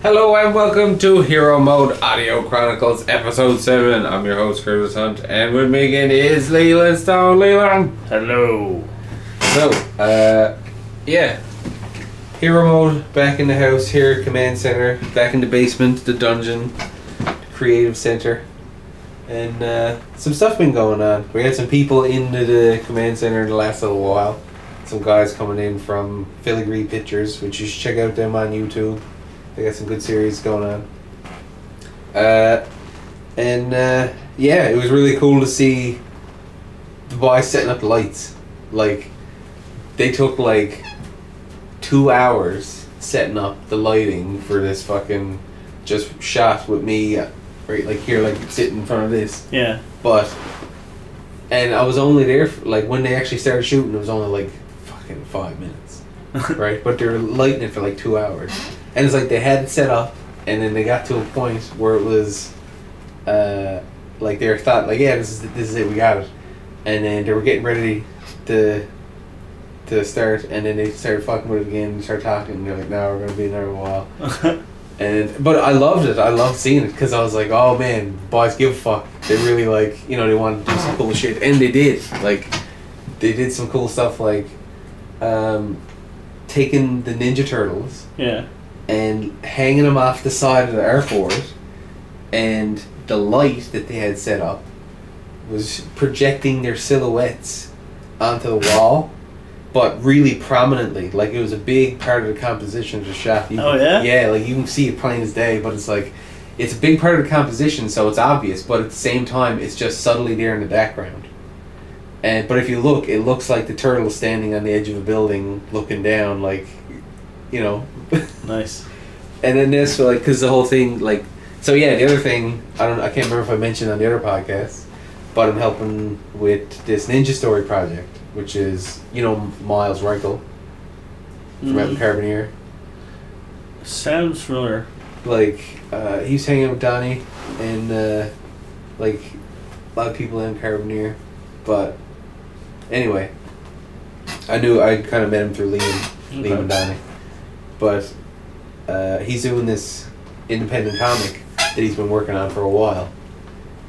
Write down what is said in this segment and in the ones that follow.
Hello and welcome to Hero Mode Audio Chronicles Episode 7. I'm your host Curtis Hunt, and with me again is Leeland Stone. Leeland! Hello. So, Hero Mode back in the house here, Command Center, back in the basement, the dungeon, the Creative Center. And some stuff been going on. We had some people into the Command Center in the last little while. Some guys coming in from Filigree Pictures, which you should check out them on YouTube. They got some good series going on. It was really cool to see the boys setting up the lights. Like, they took like 2 hours setting up the lighting for this fucking just shot with me right like here, like sitting in front of this. Yeah. And I was only there for, like, when they actually started shooting, it was only like fucking 5 minutes. Right? But they were lighting it for like 2 hours. And it's like they had it set up, and then they got to a point where it was, like they thought, like, yeah, this is it, we got it. And then they were getting ready to start, and then they started fucking with it again, and started talking, and they're like, no, we're gonna be in there a while. But I loved it. I loved seeing it, because I was like, oh man, boys give a fuck. They really, like, you know, they wanted to do some cool shit, and they did. Like, they did some cool stuff, like, taking the Ninja Turtles. Yeah. And hanging them off the side of the airport, and the light that they had set up was projecting their silhouettes onto the wall, but really prominently. Like, it was a big part of the composition of the shot. Oh yeah? Yeah, like you can see it plain as day, but it's like, it's a big part of the composition, so it's obvious, but at the same time, it's just subtly there in the background. But if you look, it looks like the turtle standing on the edge of a building looking down, like, you know. Nice. And then this, like, because the whole thing, like, so yeah, the other thing, I can't remember if I mentioned on the other podcast, but I'm helping with this Ninja Story project, which is, you know, Miles Reichel from out in Carbonear. Sounds familiar. Like, he's hanging out with Donnie and, like, a lot of people in Carbonear, but anyway, I kind of met him through Liam and Donnie. But he's doing this independent comic that he's been working on for a while.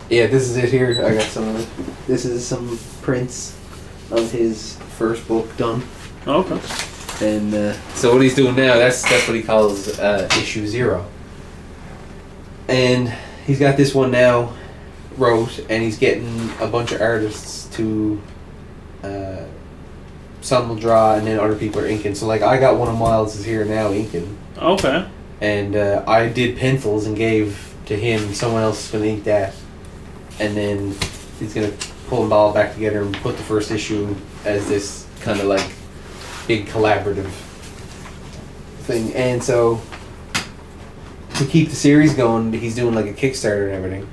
Yeah, this is it here. I got some of it. This is some prints of his first book done. Okay. And so what he's doing now, that's what he calls issue 0. And he's got this one now wrote, and he's getting a bunch of artists to... some will draw, and then other people are inking. So, like, I got one of Miles's here now inking. Okay. And I did pencils and gave to him. Someone else is going to ink that. And then he's going to pull them all back together and put the first issue as this kind of, like, big collaborative thing. And so, to keep the series going, he's doing, like, a Kickstarter and everything.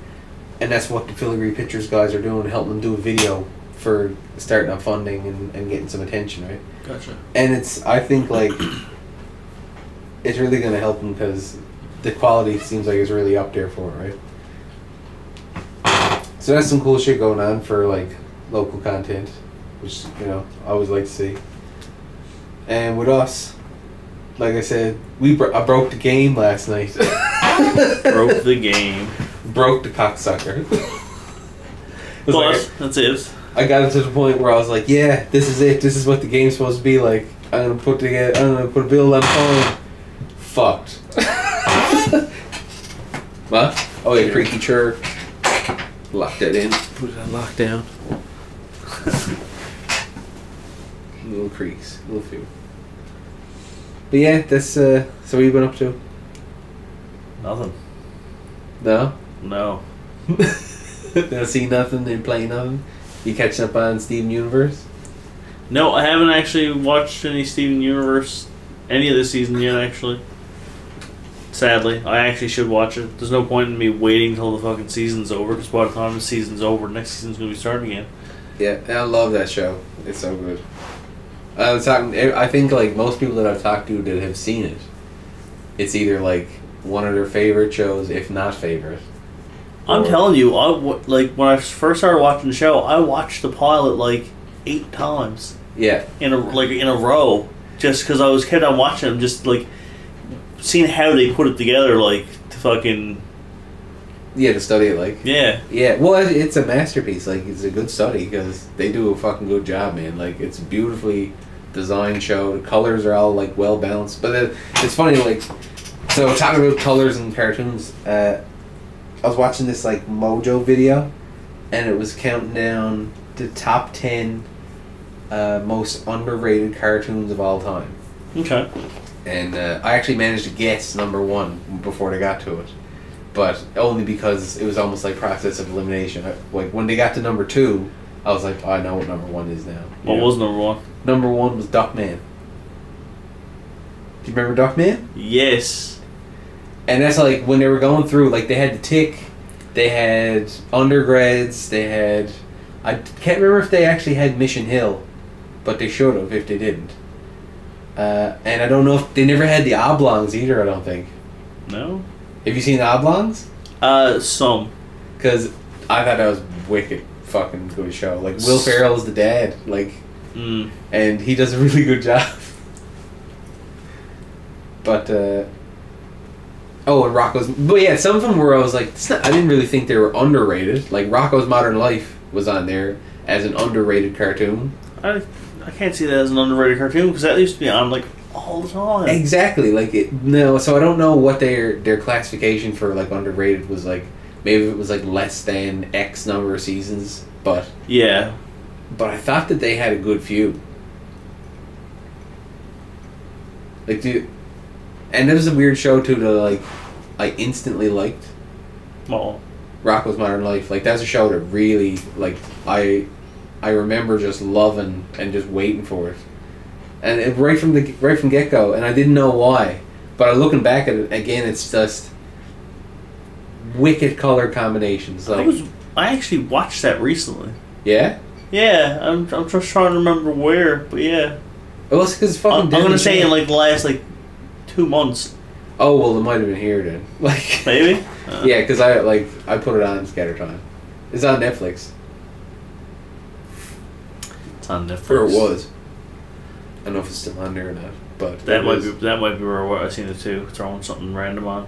And that's what the Filigree Pictures guys are doing, helping them do a video for starting up funding and getting some attention, right? Gotcha. And I think, like, it's really going to help them because the quality seems like it's really up there for it, right? So that's some cool shit going on for, like, local content, which, you know, I always like to see. And with us, like I said, I broke the game last night. Broke the game. Broke the cocksucker. But that's it. I got it to the point where I was like, yeah, this is it. This is what the game's supposed to be like. I'm gonna put a build on the phone. Fucked. What? Oh yeah, creaky chirp. Lock that in. Put it on lockdown. Little creaks, little few. But yeah, that's so what you been up to? Nothing. No? No. Don't see nothing and play nothing? You catching up on Steven Universe? No, I haven't actually watched any Steven Universe, any of this season yet, actually. Sadly. I actually should watch it. There's no point in me waiting until the fucking season's over, because by the time the season's over, next season's going to be starting again. Yeah, I love that show. It's so good. I think, like, most people that I've talked to that have seen it, it's either, like, one of their favorite shows, if not favorite. I'm telling you, like, when I first started watching the show, I watched the pilot, like, 8 times. Yeah. In a row. Just because I was kept on watching them, just, like, seen how they put it together, like to fucking to study it, like yeah. Well, it's a masterpiece. Like it's a good study because they do a fucking good job, man. Like it's a beautifully designed show. The colors are all like well balanced. But it's funny, like so talking about colors and cartoons. I was watching this like Mojo video, and it was counting down the top 10 most underrated cartoons of all time. Okay. And I actually managed to guess number 1 before they got to it, but only because it was almost like process of elimination. Like when they got to number 2, I was like, oh, I know what number 1 is now. What was number 1? Number 1 was Duckman. Do you remember Duckman? Yes. And that's like when they were going through, like they had the Tick, they had undergrads, they had, I can't remember if they actually had Mission Hill, but they should have if they didn't. And I don't know if they never had the Oblongs either. I don't think. No. Have you seen the Oblongs? Some. Because I thought that was wicked fucking good show. Like Will Ferrell is the dad, like, and he does a really good job. But and Rocco's. But yeah, some of them were I was like, I didn't really think they were underrated. Like Rocco's Modern Life was on there as an underrated cartoon. I can't see that as an underrated cartoon because that used to be on like all the time. Exactly, like so I don't know what their classification for like underrated was like. Maybe it was like less than X number of seasons, but yeah. But I thought that they had a good few. Like, and it was a weird show too. To like, I instantly liked. Well, Rocko's Modern Life. Like that's a show that really like I remember just loving and just waiting for it, and right from get go, and I didn't know why, but looking back at it again, it's just wicked color combinations. Like I actually watched that recently. Yeah. Yeah, I'm just trying to remember where, but yeah. Well, it's because fucking. I'm gonna say in like the last like 2 months. Oh well, it might have been here then. Like maybe. Yeah, because I put it on Scatter Time. It's on Netflix. It's on Netflix. Or it was. I don't know if it's still on there or not, but that might be where I've seen it too. Throwing something random on.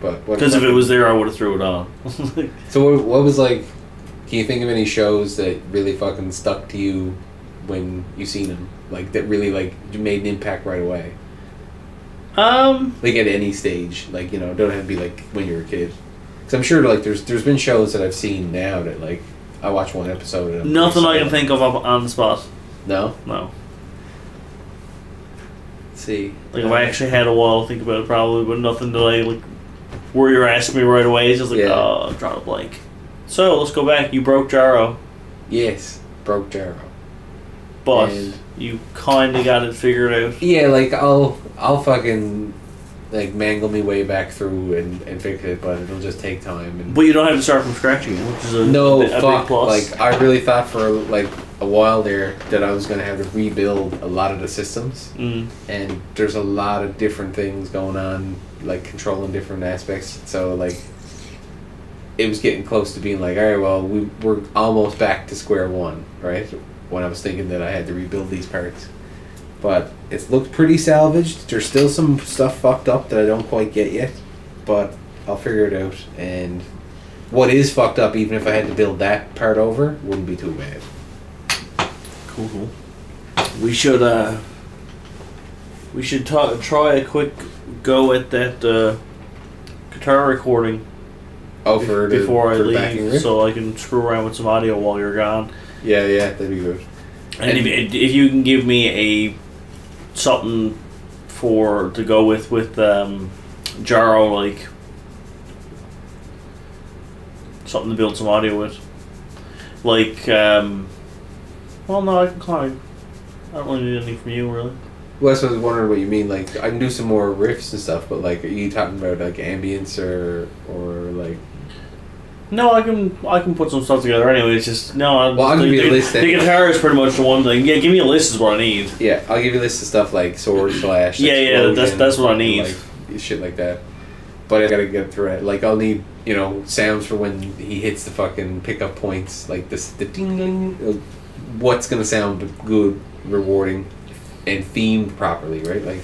But because if it was there, I would have threw it on. So what was like? Can you think of any shows that really fucking stuck to you when you seen them? Like that really like made an impact right away. Like at any stage, like it don't have to be like when you were a kid. Because I'm sure like there's been shows that I've seen now that like I watch one episode. And nothing I can think of on the spot. No. No. Let's see. Like if I actually had a while to think about it, probably, but nothing to like. Where you're asking me right away is just like, oh, I'm drawing a blank. So let's go back. You broke Jarro. Yes, broke Jarro. But you kind of got it figured out. Yeah, like I'll fucking like mangle me way back through and fix it, but it'll just take time. But you don't have to start from scratch again, which is a big plus. Like I really thought for like a while there that I was gonna have to rebuild a lot of the systems, and there's a lot of different things going on, like controlling different aspects. So like, it was getting close to being like, all right, well we're almost back to square one, right? When I was thinking that I had to rebuild these parts, but it's looked pretty salvaged. There's still some stuff fucked up that I don't quite get yet, but I'll figure it out. And what is fucked up, even if I had to build that part over, wouldn't be too bad. Cool. We should try a quick go at that guitar recording. Oh, before I leave, so I can screw around with some audio while you're gone. Yeah, that'd be good. And if you can give me something to go with Jarro, like something to build some audio with, like well, no, I can climb. I don't really need anything from you, really. Well, that's what I was wondering what you mean. Like, I can do some more riffs and stuff, but like, are you talking about like ambience or like? No, I can put some stuff together anyway. It's just I'll give you a list. The guitar is pretty much the one thing. Yeah, give me a list is what I need. Yeah, I'll give you a list of stuff like sword slash. Yeah, that's what I need. Like, shit like that. But I gotta get through it. Like I'll need sounds for when he hits the fucking pickup points, like the ding ding. What's gonna sound good, rewarding, and themed properly, right? Like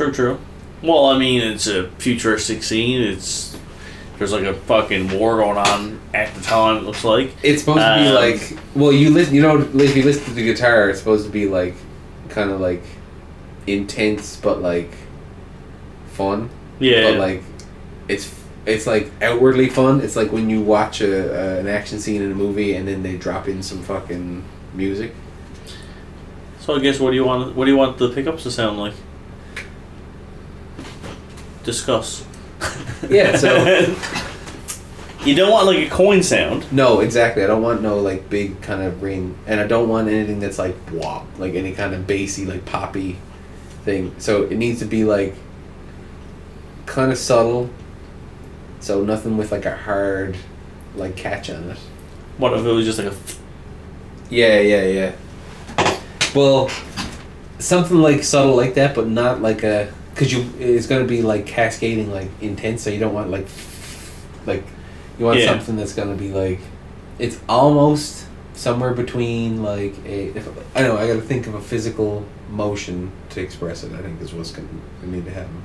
True. Well, I mean, it's a futuristic scene. There's like a fucking war going on at the time. It looks like it's supposed to be like. Well, you listen. You know, if you listen to the guitar, it's supposed to be like, kind of like, intense, but like, fun. Yeah. But like, it's like outwardly fun. It's like when you watch an action scene in a movie and then they drop in some fucking music. So I guess what do you want the pickups to sound like? Discuss. Yeah, so you don't want like a coin sound. no, exactly. I don't want no like big kind of ring, and I don't want anything that's like wop, like any kind of bassy like poppy thing. So it needs to be like kind of subtle. So nothing with like a hard like catch on it. What if it was just like a? Yeah. Well, something like subtle like that, but not like a. Because it's going to be like cascading, like intense. So you don't want like you want something that's going to be like, it's almost somewhere between like I got to think of a physical motion to express it. I think is what's going to need to happen.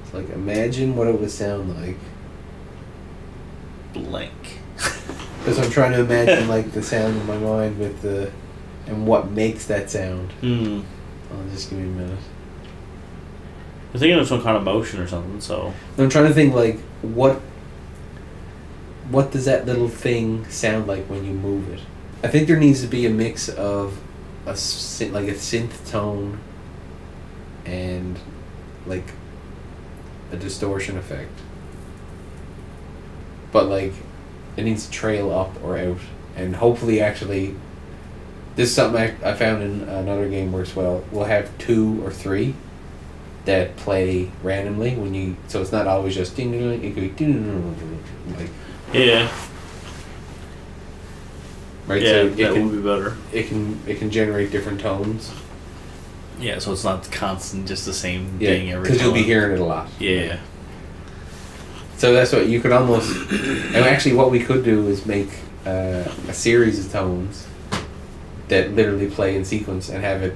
It's like imagine what it would sound like. Blank. Because I'm trying to imagine like the sound in my mind with and what makes that sound. Hmm. Oh, just give me a minute. I'm thinking of some kind of motion or something. So I'm trying to think like what does that little thing sound like when you move it? I think there needs to be a mix of a synth tone and like a distortion effect. But like it needs to trail up or out, and hopefully actually this is something I found in another game works well. We'll have 2 or 3 that play randomly when you, so it's not always just ding ding ding. It could be like right. Yeah, so that would be better. It can generate different tones. Yeah, so it's not constant, just the same Yeah, thing every time. because you'll be hearing it a lot. Yeah. So that's what you could almost, and actually what we could do is make a series of tones that literally play in sequence and have it.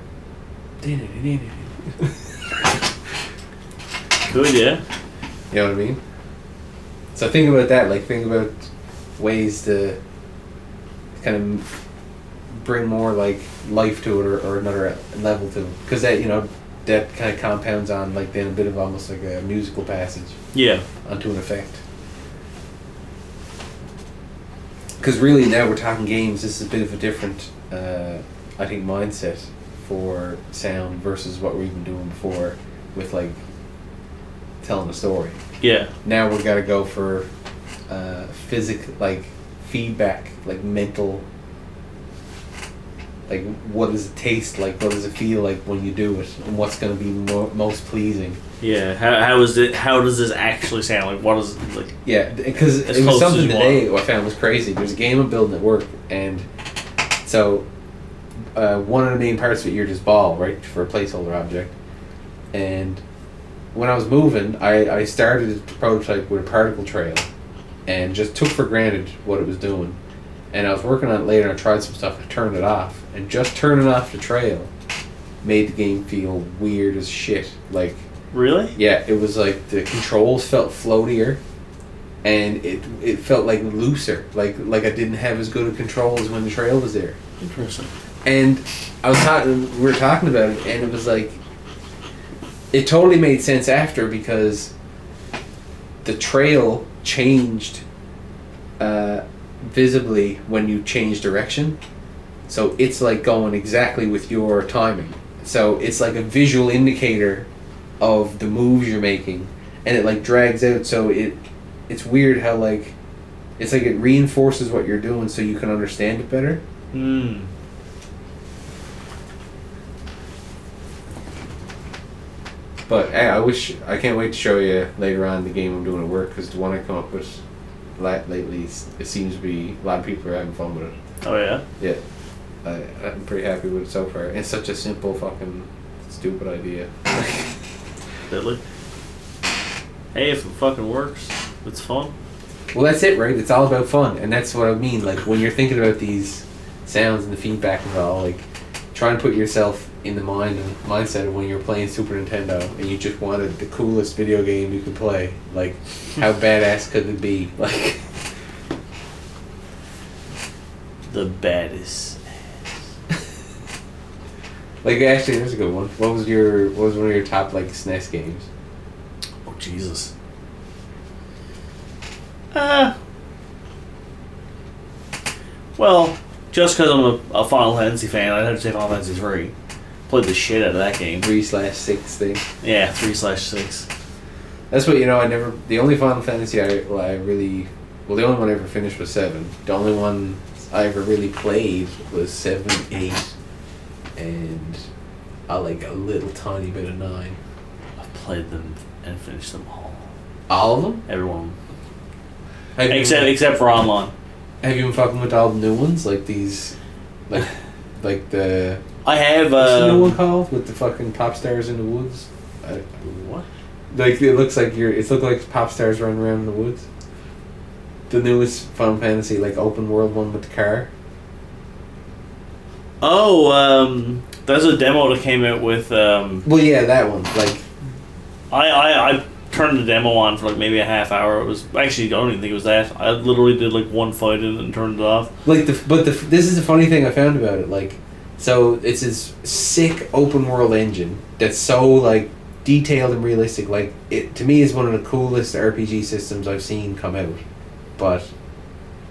Good, yeah. You know what I mean? So think about that. Like think about ways to kind of bring more like life to it, or another level to it, because that kind of compounds on like then a bit of almost like a musical passage. Yeah. Onto an effect. Because really now we're talking games. This is a bit of a different, I think, mindset for sound versus what we've been doing before with like telling a story. Yeah. Now we've got to go for like feedback, like mental. Like what does it taste like? What does it feel like when you do it? And what's going to be most pleasing? Yeah. How does this actually sound? Like what is it like? Yeah, because it was something today I found was crazy. There's a game I'm building at work, and so one of the main parts of it, you're just ball, right, for a placeholder object. And when I was moving, I started a prototype with a particle trail, and just took for granted what it was doing. And I was working on it later, and I tried some stuff, and I turned it off. And just turning off the trail made the game feel weird as shit. Like, really? Yeah, it was like the controls felt floatier, and it felt like looser. Like I didn't have as good a control as when the trail was there. Interesting. And we were talking about it, and it was like, it totally made sense after, because the trail changed visibly when you change direction. So it's like going exactly with your timing. So it's like a visual indicator of the moves you're making, and it like drags out. So it's weird how like it's like it reinforces what you're doing so you can understand it better. Hmm. But I can't wait to show you later on the game I'm doing at work, because the one I come up with lately, it seems to be a lot of people are having fun with it. Oh yeah. Yeah, I'm pretty happy with it so far. It's such a simple fucking stupid idea. Deadly. Hey, if it fucking works, it's fun. Well, that's it, right? It's all about fun, and that's what I mean. Like when you're thinking about these sounds and the feedback and all, like try and put yourself in the mindset of when you're playing Super Nintendo and you just wanted the coolest video game you could play. Like, how badass could it be? Like, the baddest. like, actually, there's a good one. What was one of your top like SNES games? Oh Jesus. Well, just because I'm a Final Fantasy fan, I'd have to say Final Fantasy 3. Played the shit out of that game. 3/6 thing. Yeah, 3/6. That's what the only Final Fantasy the only one I ever finished was 7. The only one I ever really played was 7, 8, and a little tiny bit of 9. I've played them and finished them all. All of them? Everyone. Except Except for online. Have you been fucking with all the new ones? Like these, like the... I have, What's the new one called? With the fucking pop stars in the woods? What? Like, it looks like pop stars running around in the woods. The newest Final Fantasy, like, open world one with the car. Oh, there's a demo that came out with, Well, yeah, that one. Like... I turned the demo on for like maybe a half hour. It was actually, I don't even think it was that. I literally did like one fight in it and turned it off. Like this is the funny thing I found about it. Like, so it's this sick open world engine that's so like detailed and realistic. Like, it to me is one of the coolest RPG systems I've seen come out. But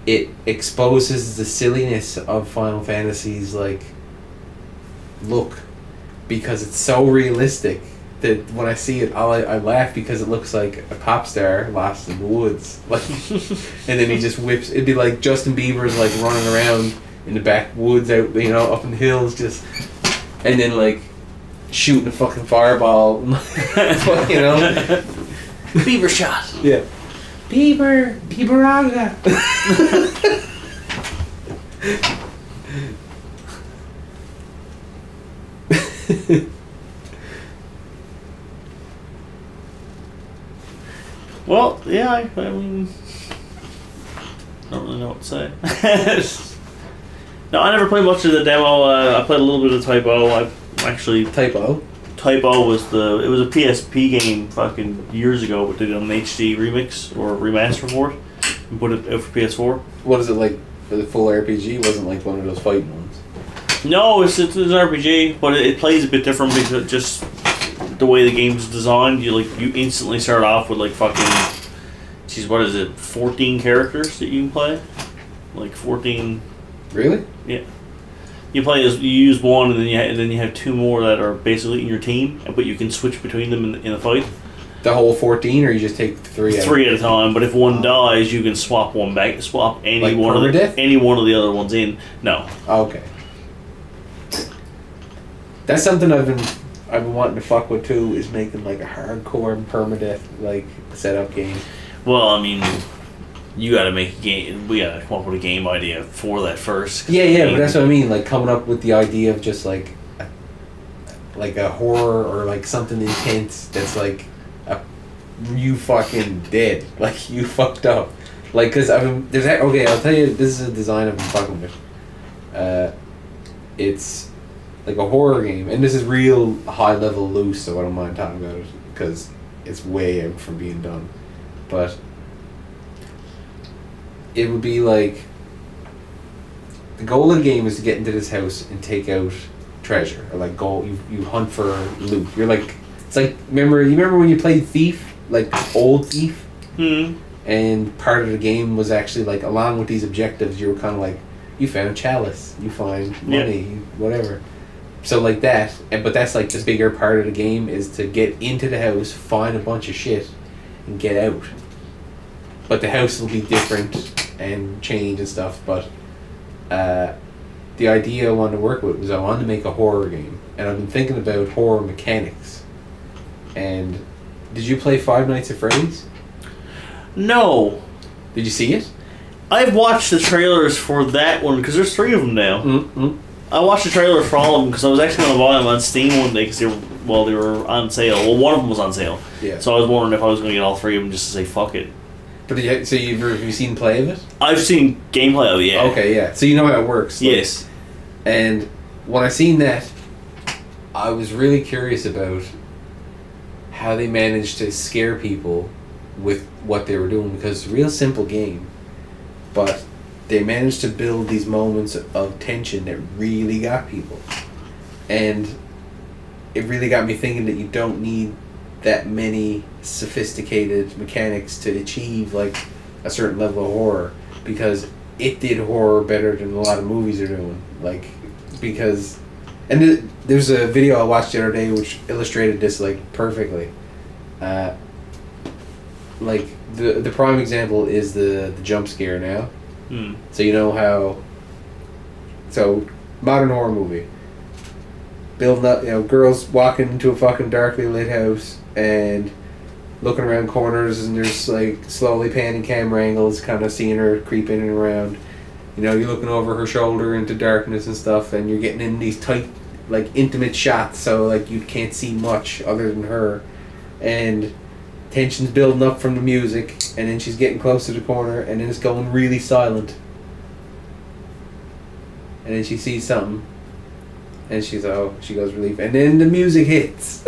it exposes the silliness of Final Fantasy's like look, because it's so realistic. That when I see it, I laugh because it looks like a pop star lost in the woods, like, and then he just whips. It'd be like Justin Bieber's like running around in the backwoods, out up in the hills, just, and then like shooting a fucking fireball, Beaver shot. Yeah, Beaveraga. Well, yeah, I mean, don't really know what to say. No, I never played much of the demo. I played a little bit of Typo. Typo was it was a PSP game fucking years ago, but they did an HD remix or remaster for it and put it out for PS4. What is it like? For the full RPG? It wasn't like one of those fighting ones. No, it's an RPG, but it plays a bit different because just the way the game's designed. You instantly start off with like fucking, geez, what is it? 14 characters that you can play, like 14. Really? Yeah. You use one, and then you have two more that are basically in your team, but you can switch between them in a fight. The whole 14, or you just take 3 out? 3 at a time, but if one dies, you can swap one back. Swap any like one of permadeath? any one of the other ones in. No. Oh, okay. That's something I've been wanting to fuck with too. Is making like a hardcore permadeath like setup game. Well, I mean, you got to make a game. We got to come up with a game idea for that first. Yeah, but that's what I mean. Like coming up with the idea of just like a horror or like something intense that's like you fucking dead, like you fucked up, like because I'll tell you, this is a design I've been fucking with. It's like a horror game, and this is real high level loose, so I don't mind talking about it because it's way out from being done. But it would be like the goal of the game is to get into this house and take out treasure, or like you hunt for loot. You're like, it's like you remember when you played Thief, like old Thief, and part of the game was actually like along with these objectives, you were kind of like, you found chalice, you find money, whatever. So like that, but that's like the bigger part of the game is to get into the house, find a bunch of shit, and get out. But the house will be different and change and stuff. But the idea I wanted to work with was I wanted to make a horror game, and I've been thinking about horror mechanics. And did you play Five Nights at Freddy's? No. Did you see it? I've watched the trailers for that one because there's 3 of them now. Mm-hmm. I watched the trailer for all of them because I was actually going to buy them on Steam one day because they were on sale. Well, one of them was on sale. Yeah. So I was wondering if I was going to get all 3 of them just to say fuck it. But have you seen play of it? I've seen gameplay of it, yeah. Okay, yeah. So you know how it works. Yes. And when I seen that, I was really curious about how they managed to scare people with what they were doing, because it's a real simple game, but they managed to build these moments of tension that really got people. And it really got me thinking that you don't need that many sophisticated mechanics to achieve like a certain level of horror, because it did horror better than a lot of movies are doing. Like, because, and there's a video I watched the other day which illustrated this like perfectly. Like the prime example is the jump scare now. So you know how, so modern horror movie, building up, you know, girls walking into a fucking darkly lit house and looking around corners, and there's like slowly panning camera angles, kind of seeing her creeping around. You know, you're looking over her shoulder into darkness and stuff, and you're getting in these tight, like intimate shots, so like you can't see much other than her, and tension's building up from the music, and then she's getting close to the corner, and then it's going really silent, and then she sees something, and she goes relief, and then the music hits.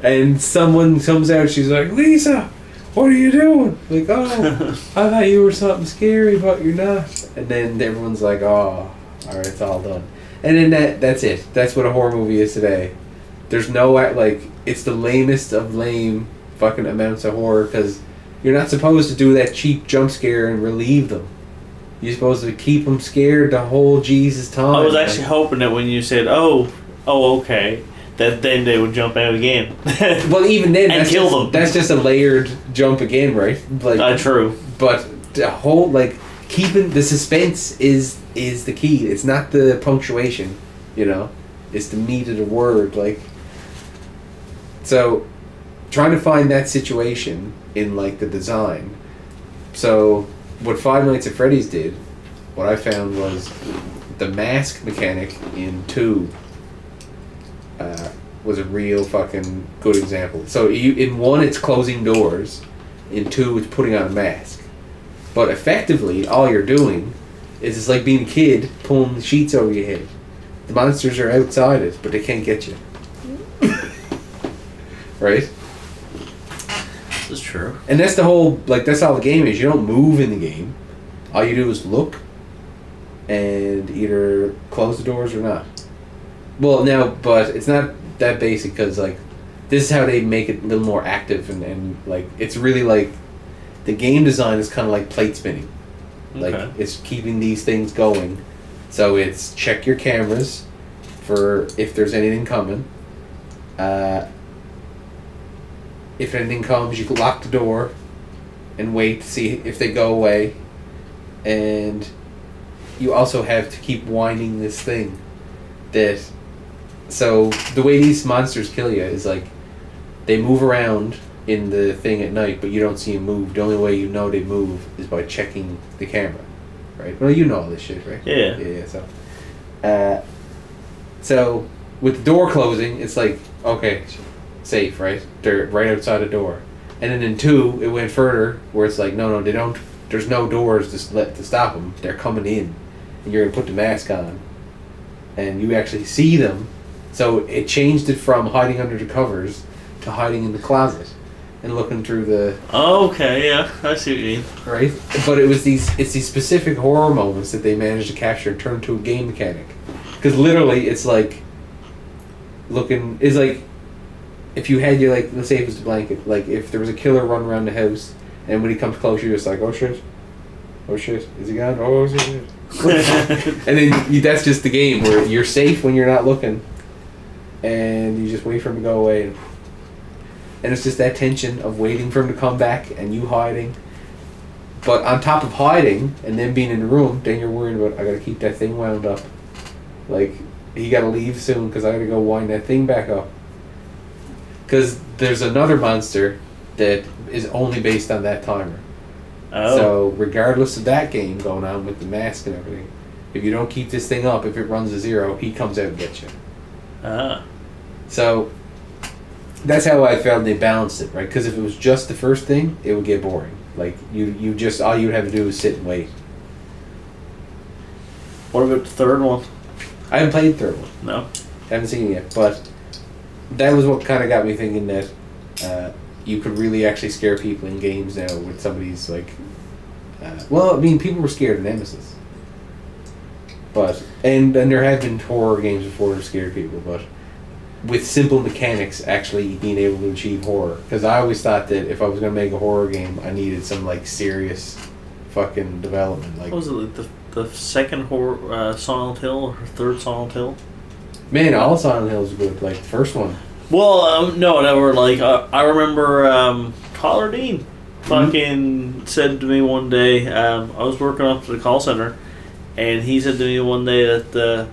And someone comes out, she's like, Lisa, what are you doing? Like, oh, I thought you were something scary, but you're not. And then everyone's like, oh, alright, it's all done. And then that's it. That's what a horror movie is today. There's no, like, it's the lamest of lame fucking amounts of horror, because you're not supposed to do that cheap jump scare and relieve them. You're supposed to keep them scared the whole Jesus time. I was actually hoping that when you said, oh, okay, that then they would jump out again. Well, even then, and kill them. That's just a layered jump again, right? Like, true. But the whole, like, keeping the suspense is the key. It's not the punctuation, you know? It's the meat of the word, like. So, trying to find that situation in, like, the design. So, what Five Nights at Freddy's did, what I found was the mask mechanic in 2 was a real fucking good example. So in 1 it's closing doors, in 2 it's putting on a mask. But effectively all you're doing is, it's like being a kid pulling the sheets over your head. The monsters are outside it, but they can't get you. Right? That's true. And that's the whole, like, that's all the game is. You don't move in the game. All you do is look and either close the doors or not. Well, now, but it's not that basic, because, like, this is how they make it a little more active, and like, it's really, like, the game design is kind of like plate spinning. Like, it's keeping these things going. So it's check your cameras for if there's anything coming. If anything comes, you can lock the door and wait to see if they go away. And you also have to keep winding this thing that... So the way these monsters kill you is, like, they move around in the thing at night, but you don't see them move. The only way you know they move is by checking the camera, right? Well, you know all this shit, right? Yeah. Yeah. So with the door closing, it's like, okay, safe, right? They're right outside the door. And then in 2, it went further, where it's like, no, they don't. There's no doors to stop them. They're coming in, and you're gonna put the mask on, and you actually see them. So it changed it from hiding under the covers to hiding in the closet and looking through the... Okay, yeah, I see what you mean. Right? But it's these specific horror moments that they managed to capture and turn into a game mechanic. Because literally, it's like... It's like... If you had your, like, let's say it was the blanket, like, if there was a killer running around the house, and when he comes close, you're just like, oh shit, is he gone? Oh shit. And then that's just the game, where you're safe when you're not looking. And you just wait for him to go away, and it's just that tension of waiting for him to come back and you hiding. But on top of hiding and then being in the room, then you're worried about, I gotta keep that thing wound up. Like, he gotta leave soon because I gotta go wind that thing back up. Because there's another monster that is only based on that timer. Oh. So regardless of that game going on with the mask and everything, if you don't keep this thing up, if it runs to 0, he comes out and gets you. So that's how I found they balanced it, right? Because if it was just the first thing, it would get boring. Like, you just, all you would have to do is sit and wait. What about the third one? I haven't played the third one. No. Haven't seen it yet, but that was what kind of got me thinking that you could really actually scare people in games now with somebody's like. Well, I mean, people were scared of Nemesis, but and there have been horror games before that scared people, but with simple mechanics actually being able to achieve horror. Because I always thought that if I was gonna make a horror game, I needed some like serious fucking development. Like, what was it, like the second horror Silent Hill or third Silent Hill? Man, all Silent Hills are good. Like the first one. Well, no, they were like I remember Tyler Dean fucking said to me one day. I was working up to the call center, and he said to me one day that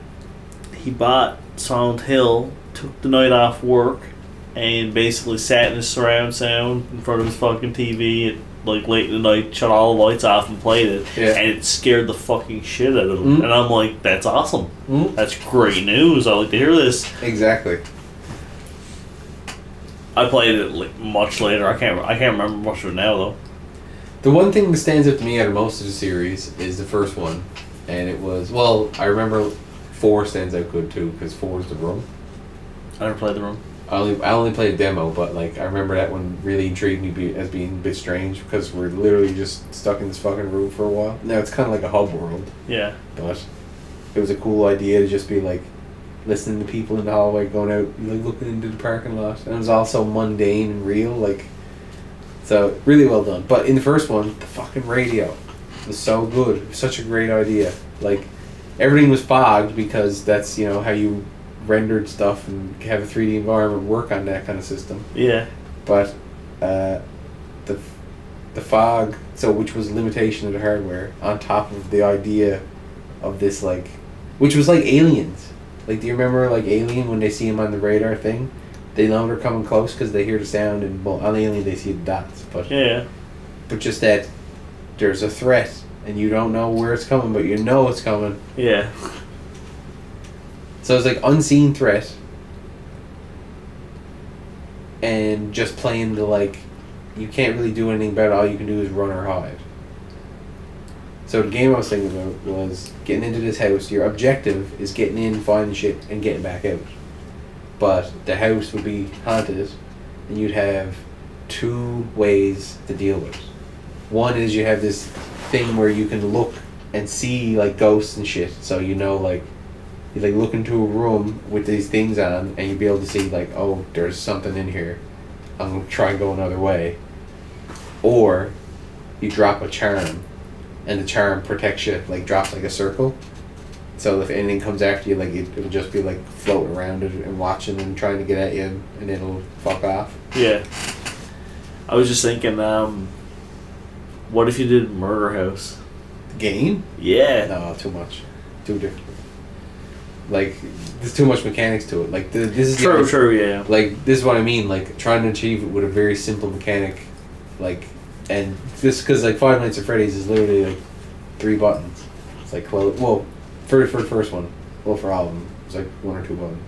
he bought Silent Hill, took the night off work, and basically sat in his surround sound in front of his fucking TV at like late in the night, shut all the lights off and played it, and it scared the fucking shit out of him. And I'm like, that's awesome. That's great news. I like to hear this. Exactly. I played it like much later. I can't remember much of it now though. The one thing that stands out to me out of most of the series is the first one, and it was I remember 4 stands out good too because 4 is the Room. I never played the Room. I only played a demo, but like I remember that one really intrigued me as being a bit strange because we're literally just stuck in this fucking room for a while. Now it's kind of like a hub world. Yeah. But it was a cool idea to just be like listening to people in the hallway going out, like looking into the parking lot, and it was also mundane and real, like. So really well done. But in the first one, the fucking radio was so good. It was such a great idea. Like everything was fogged because that's how you rendered stuff and have a 3D environment work on that kind of system. Yeah. But the fog, which was a limitation of the hardware, on top of the idea of this like, which was like Aliens. Like, do you remember like Alien when they see him on the radar thing? They know they're coming close because they hear the sound, and well, on Alien they see the dots. But but just that there's a threat and you don't know where it's coming, but you know it's coming. Yeah. So it's like unseen threat, and just playing the like, you can't really do anything about it. All you can do is run or hide. So the game I was thinking about was getting into this house. Your objective is getting in, finding shit, and getting back out. But the house would be haunted, and you'd have 2 ways to deal with it. One is you have this thing where you can look and see like ghosts and shit. So like you like look into a room with these things on, and you'd be able to see like, oh, there's something in here. I'm gonna try and go another way. Or you drop a charm, and the charm protects you, like drops like a circle. So if anything comes after you, like it'll just be like floating around it and watching and trying to get at you, and it'll fuck off. Yeah. I was just thinking, what if you did Murder House? Game? Yeah. No, too much. Too different. Like, there's too much mechanics to it. Like, this is true, yeah. Like, this is what I mean. Like, trying to achieve it with a very simple mechanic, like, and this because like Five Nights at Freddy's is literally like 3 buttons. It's like for the first one, for all of them, it's like 1 or 2 buttons.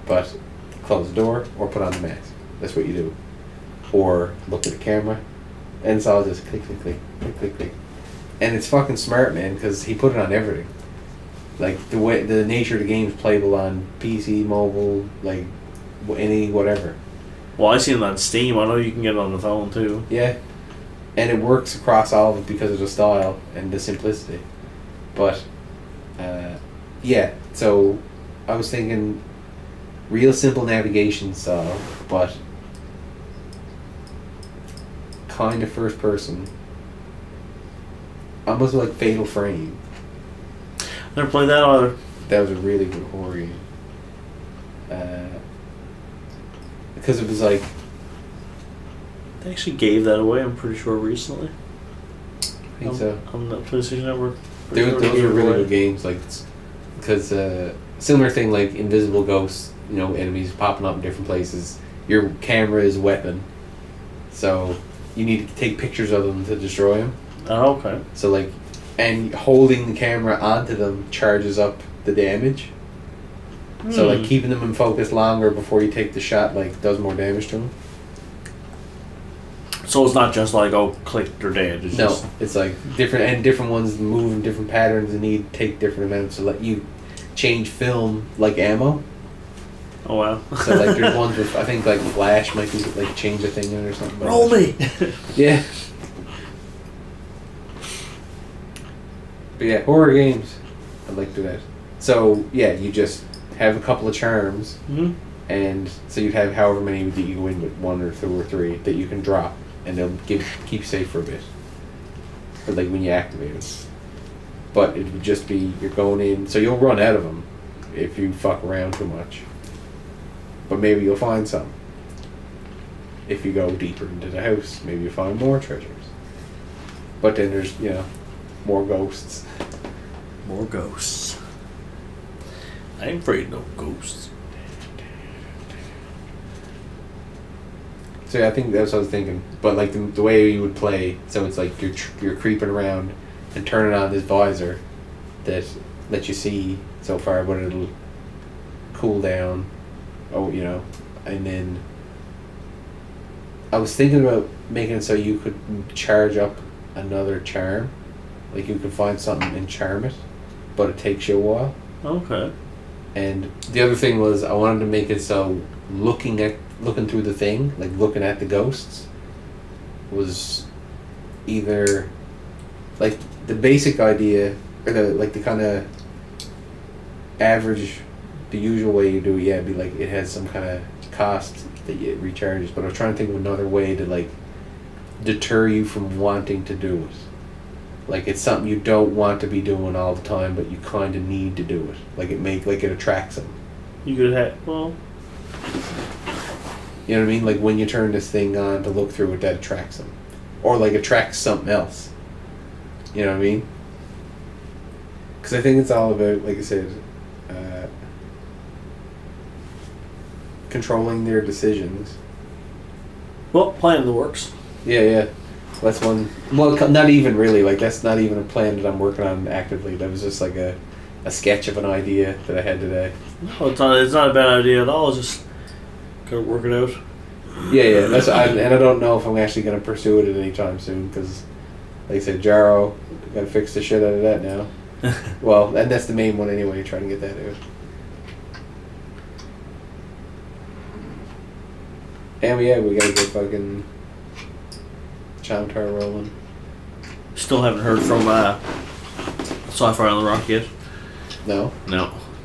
But close the door or put on the mask. That's what you do. Or look at the camera, and it's all just click, click, click, click, click, click. And it's fucking smart, man, because he put it on everything. Like the nature of the game is playable on PC, mobile, like any whatever. Well, I seen it on Steam. I know you can get it on the phone too. Yeah, and it works across all of it because of the style and the simplicity. But yeah, so I was thinking real simple navigation style, but kind of first person. Almost like Fatal Frame. Never played that either. That was a really good horror game. Because it was like... They actually gave that away, I'm pretty sure, recently. I think so. On the PlayStation Network. Those were really good games, like, because similar thing like invisible ghosts, enemies popping up in different places. Your camera is a weapon, so you need to take pictures of them to destroy them. Oh, okay. So like, and holding the camera onto them charges up the damage. So like keeping them in focus longer before you take the shot like does more damage to them. So it's not just like, oh, click, they're dead. It's no, just... it's like different ones move in different patterns and need take different amounts to let you change film like ammo. Oh wow. So like there's ones with I think like Flash might be like change a thing in it or something. Roll me. Yeah. But yeah, horror games. I'd like to do that. So yeah, you just have a couple of charms, and so you'd have however many that you go in with, 1 or 2 or 3 that you can drop, and they'll keep safe for a bit. But like when you activate them. But it would just be you're going in, so you'll run out of them if you fuck around too much. But maybe you'll find some. If you go deeper into the house, maybe you'll find more treasures. But then there's, more ghosts. More ghosts. I ain't afraid of no ghosts. So yeah, I think that's what I was thinking. But like the way you would play, so it's like you're creeping around and turning on this visor that lets you see so far, but it'll cool down. And then I was thinking about making it so you could charge up another charm. Like you could find something and charm it, but it takes you a while. Okay. And the other thing was I wanted to make it so looking through the thing, like looking at the ghosts, was either like the basic idea or the kind of average, the usual way you do it. Yeah, it'd be like it has some kind of cost that it recharges. But I was trying to think of another way to like deter you from wanting to do it. Like it's something you don't want to be doing all the time, but you kind of need to do it. Like it attracts them. You could have You know what I mean? Like when you turn this thing on to look through it, that attracts them, or like attracts something else. You know what I mean? Because I think it's all about, like I said, controlling their decisions. Well, plan in the works. Yeah. That's one. Well, not even really. Like that's not even a plan that I'm working on actively. That was just like a sketch of an idea that I had today. No, it's not a bad idea at all. It's just gotta work it out. Yeah. And I don't know if I'm actually gonna pursue it at any time soon because, like I said, Jaro, gotta fix the shit out of that now. Well, and that's the main one anyway. Trying to get that out. And we gotta get fucking Chime Tower rolling. Still haven't heard from Sci-Fi on the Rock yet. No.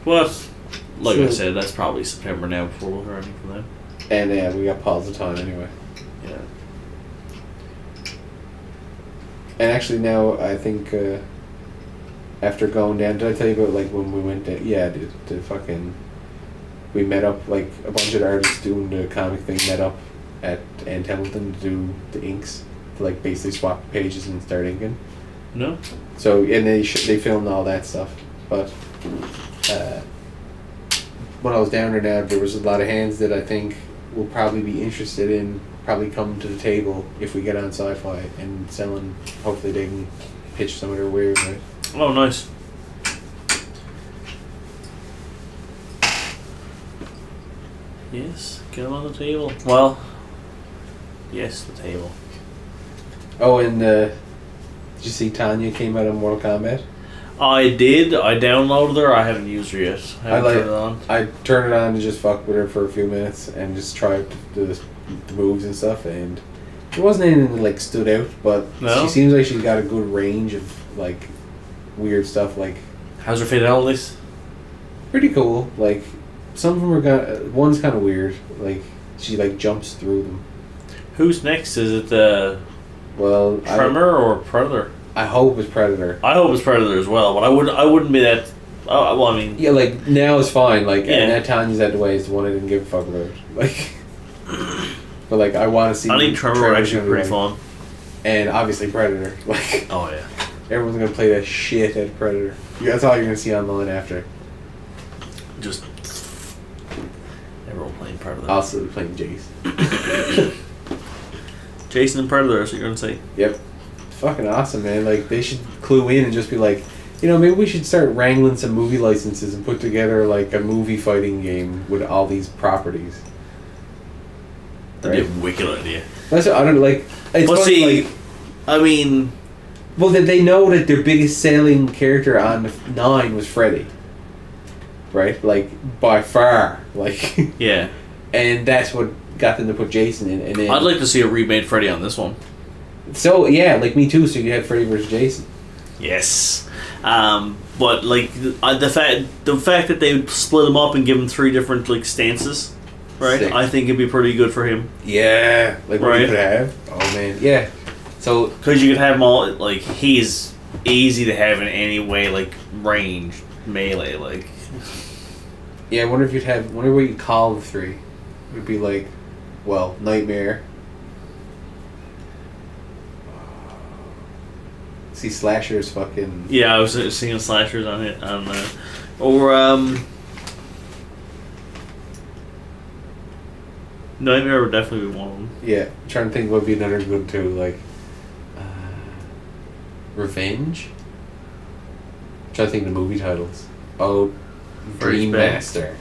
But like I said, that's probably September now before we'll hear anything from them. And yeah, we got Paul's the time anyway. Yeah. And actually now I think after going down, did I tell you about like when we went to fucking we met up, like a bunch of the artists doing the comic thing met up at Ann Templeton to do the inks, to like basically swap pages and start inking. No. So and they filmed all that stuff, but when I was down there was a lot of hands that I think will probably be interested in coming to the table if we get on Sci-Fi and selling. Hopefully they can pitch some of their wares, right? Oh, nice. Yes, get them on the table. Well, yes, the table. Oh, and did you see Tanya came out of Mortal Kombat? I did. I downloaded her. I haven't used her yet. I haven't turned it on. I turned it on to just fuck with her for a few minutes and just try to do the moves and stuff, and it wasn't anything that like stood out, but she seems like she's got a good range of like weird stuff. Like, how's her fatalities? Pretty cool. Like, some of them are one's kind of weird. Like, she like jumps through them. Who's next? Is it the Tremor or Predator? I hope it's Predator. I hope it's Predator as well, but I wouldn't be that. Well, I mean, yeah, like now is fine. Like, and that Tanya's out the way is the one I didn't give a fuck about. Like, but like I want to see. I think Tremor would actually be pretty fun. And obviously Predator. Like, oh yeah, everyone's gonna play that shit at Predator. That's all you're gonna see online after. Just everyone playing Predator. Also playing Jace. Jason and Predator. That's what you're gonna say. Yep. Fucking awesome, man. Like, they should clue in and just be like, maybe we should start wrangling some movie licenses and put together like a movie fighting game with all these properties. That'd be a wicked idea. That's what, I don't like. It's but funny, see, like, I mean, well, they know that their biggest selling character on 9 was Freddy. right? Like by far, like Yeah. and that's what got them to put Jason in. And then, I'd like to see a remade Freddy on this one. so yeah, like me too. So you had Freddy versus Jason. Yes. But like the fact that they split him up and give him 3 different like stances, right? Sick. I think it'd be pretty good for him. Yeah, like what you could have. Oh man, yeah. So because you could have him all like he's easy to have in any way, like range melee, like. yeah, I wonder if wonder what you'd call the 3. It'd be like, well, Nightmare. See, Slasher's fucking. Yeah, I was seeing slashers on it or Nightmare would definitely be one of them. Yeah, I'm trying to think what would be another good too, like Revenge. I'm trying to think of the movie titles. Oh, Dream Master.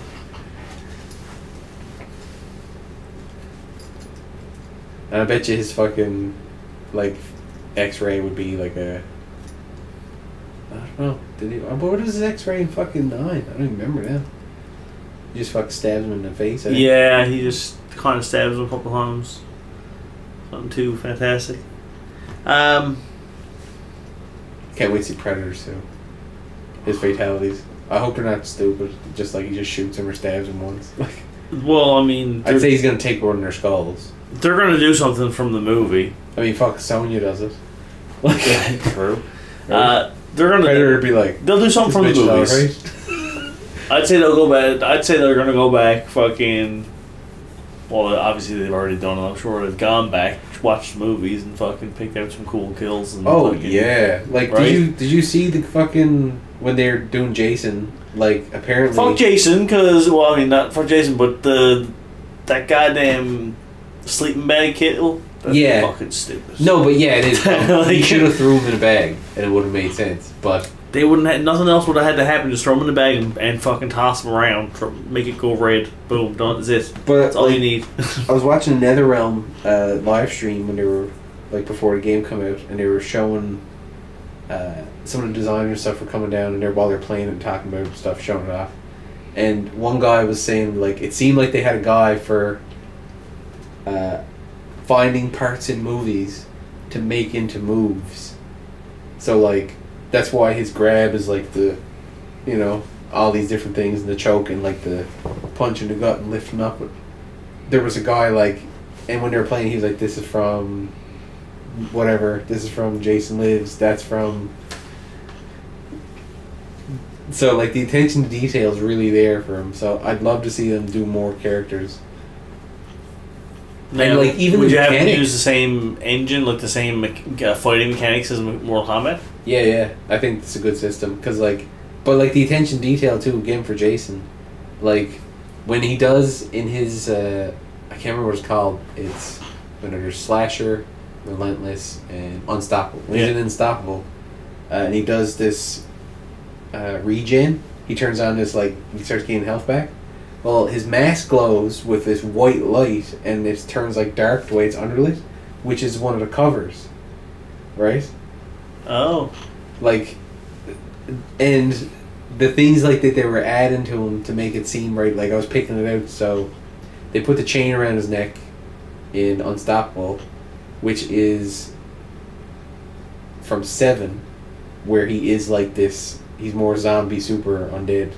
And I bet you his fucking like X-ray would be like a. I don't know. Did he? What was his X-ray in fucking 9? I don't even remember now. He just fucking stabs him in the face. Yeah, he just kind of stabs him a couple times. Something too fantastic. Can't wait to see Predators too. His fatalities. I hope they're not stupid. Just like he just shoots him or stabs him once. Like. Well, I mean, I'd say he's gonna take one of their skulls. They're gonna do something from the movie. I mean, fuck, Sonya does it. Like, true. They're gonna. Predator would be like. They'll do something from the movies. I'd say they'll go back. I'd say they're gonna go back. Fucking. Well, obviously they've already done it. I'm sure they've gone back, watched the movies, and fucking picked out some cool kills. And oh fucking, yeah, like right? did you see the fucking when they're doing Jason? Like apparently. Fuck Jason, cause well, I mean not fuck Jason, but that goddamn sleeping bag kill. That's fucking stupid. No, but yeah, it is. Like, you should have threw him in a bag, and it would have made sense. But they wouldn't have, nothing else would have had to happen. Just throw him in the bag and fucking toss him around, make it go red. Boom, done. That's it. But that's all you need. I was watching NetherRealm live stream when they were like before the game come out, and they were showing some of the designers stuff were coming down, and while they're playing and talking about stuff, showing it off. And one guy was saying like it seemed like they had a guy for finding parts in movies to make into moves. So like that's why his grab is like the, you know, all these different things, and the choke and like the punch in the gut and lifting up. There was a guy like, and when they were playing, he was like, "This is from whatever. This is from Jason Lives. That's from." So like the attention to detail is really there for him. So I'd love to see them do more characters. Now, and like even would the you have mechanics, to use the same engine, like the same fighting mechanics as Mortal Kombat? Yeah, I think it's a good system because like, but like the attention to detail too again for Jason, like when he does in his I can't remember what it's called. It's when there's Slasher, Relentless, and Unstoppable. When he's in Unstoppable, and he does this regen, he turns on this like he starts gaining health back. Well, his mask glows with this white light, and it turns like dark the way it's underlit, which is one of the covers, right? Oh, like, and the things like that they were adding to him to make it seem right. Like I was picking it out, so they put the chain around his neck in Unstoppable, which is from 7, where he is like this. He's more zombie, super undead.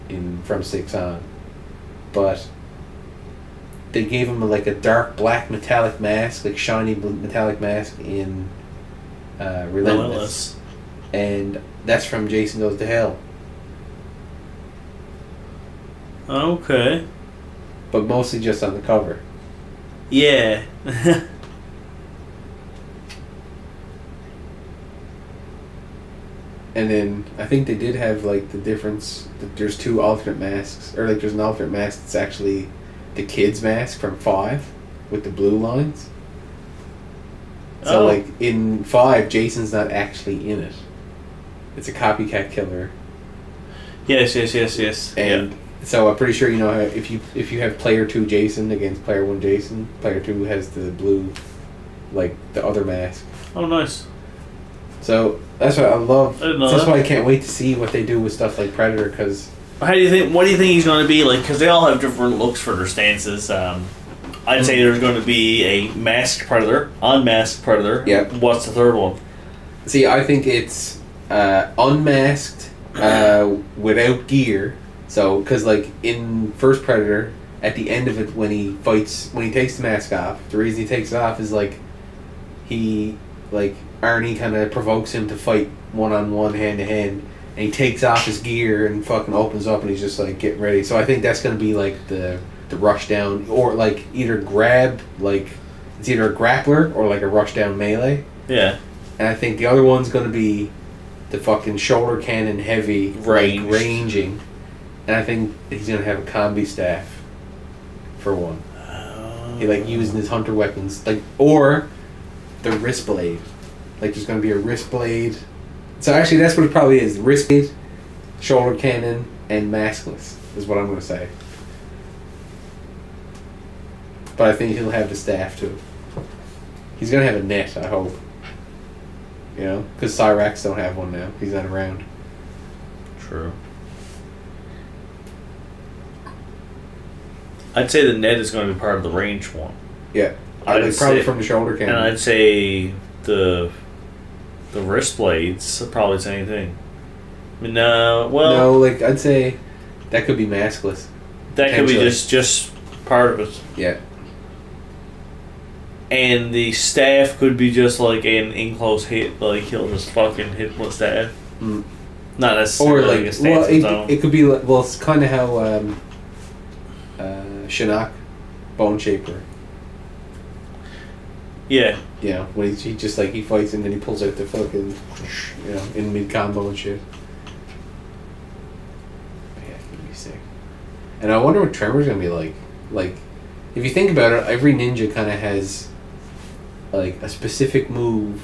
In from 6 on, but they gave him like a dark black metallic mask, like shiny metallic mask in Relentless, and that's from Jason Goes to Hell. Okay, but mostly just on the cover. Yeah. And then I think they did have like the difference that there's 2 alternate masks, or like there's an alternate mask that's actually the kid's mask from 5 with the blue lines. So like in 5, Jason's not actually in it. It's a copycat killer. Yes. And so I'm pretty sure you know how if you have player 2 Jason against player 1 Jason, player 2 has the blue, like the other mask. Oh, nice. So that's what I love. I didn't know that's that. why I can't wait to see what they do with stuff like Predator, because How do you think? What do you think he's going to be like? Because they all have different looks for their stances. I'd say there's going to be a masked predator, unmasked predator. Yep. What's the third one? See, I think it's unmasked without gear. So, because like in first Predator, at the end of it, when he takes the mask off, the reason he takes it off is like Arnie kind of provokes him to fight one-on-one, hand-to-hand, and he takes off his gear and fucking opens up and he's just like getting ready. So I think that's gonna be like the rush down, or like either grab, like it's either a grappler or like a rush down melee. Yeah. And I think the other one's gonna be the fucking shoulder cannon heavy Ranged. like ranging. And I think he's gonna have a combi staff for one. He like using his hunter weapons, like, or the wrist blade. Like there's gonna be a wrist blade. So actually, that's what it probably is: wrist blade, shoulder cannon, and maskless is what I'm gonna say. But I think he'll have the staff too. He's gonna have a net, I hope. You know, because Cyrax don't have one now. He's not around. True. I'd say the net is going to be part of the range one. Yeah, I'd probably say, from the shoulder cannon. and I'd say the wrist blades are probably the same thing. I mean, no, like I'd say that could be maskless. That could be just part of it. Yeah. And the staff could be just like an in-close hit, like he'll just fucking hit with staff. Mm. Not necessarily Or like, a stance it could be like, well, it's kind of how Shinnok, Bone Shaper. Yeah. You know, when he just like he fights and then he pulls out the fucking, you know, in mid combo and shit. Yeah, it's gonna be sick. And I wonder what Tremor's gonna be like. Like, if you think about it, every ninja kind of has like a specific move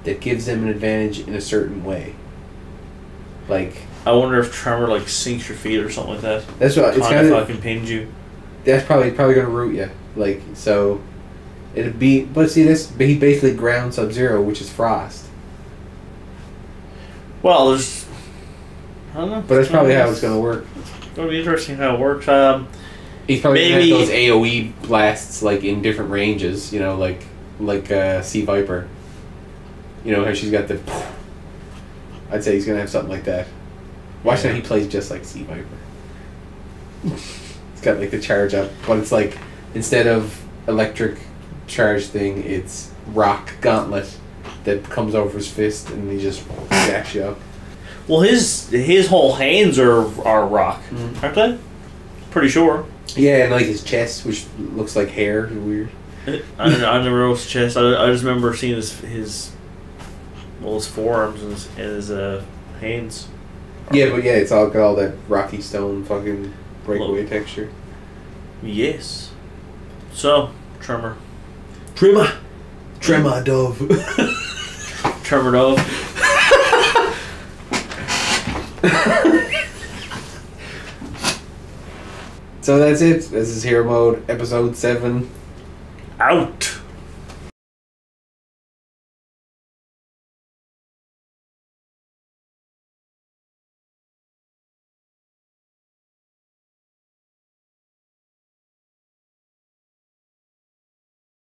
that gives them an advantage in a certain way. Like, I wonder if Tremor like sinks your feet or something like that. that's what it's Kind kind of of. fucking pins you. That's probably gonna root you. Like, so it'd be, but see, he basically ground Sub-Zero, which is frost. Well, there's, I don't know. But that's probably how it's gonna work. It's gonna be interesting how it works. He's probably Maybe- gonna have those AOE blasts like in different ranges. You know, like Sea Viper. You know how she's got the. I'd say he's gonna have something like that. Watch how he plays just like Sea Viper. It's got like the charge up, but it's like instead of electric charge thing, it's rock gauntlet that comes over his fist and he just stacks you up. well, his whole hands are rock, aren't they? Pretty sure. Yeah, and like his chest, which looks like hair, is weird. I never know his chest. I just remember seeing his forearms and his hands. Yeah, but yeah, it's all got all that rocky stone fucking breakaway texture. Yes. So, Tremor. Tremor dove. Tremor Dove. So that's it. This is Hero Mode, episode 7. Out.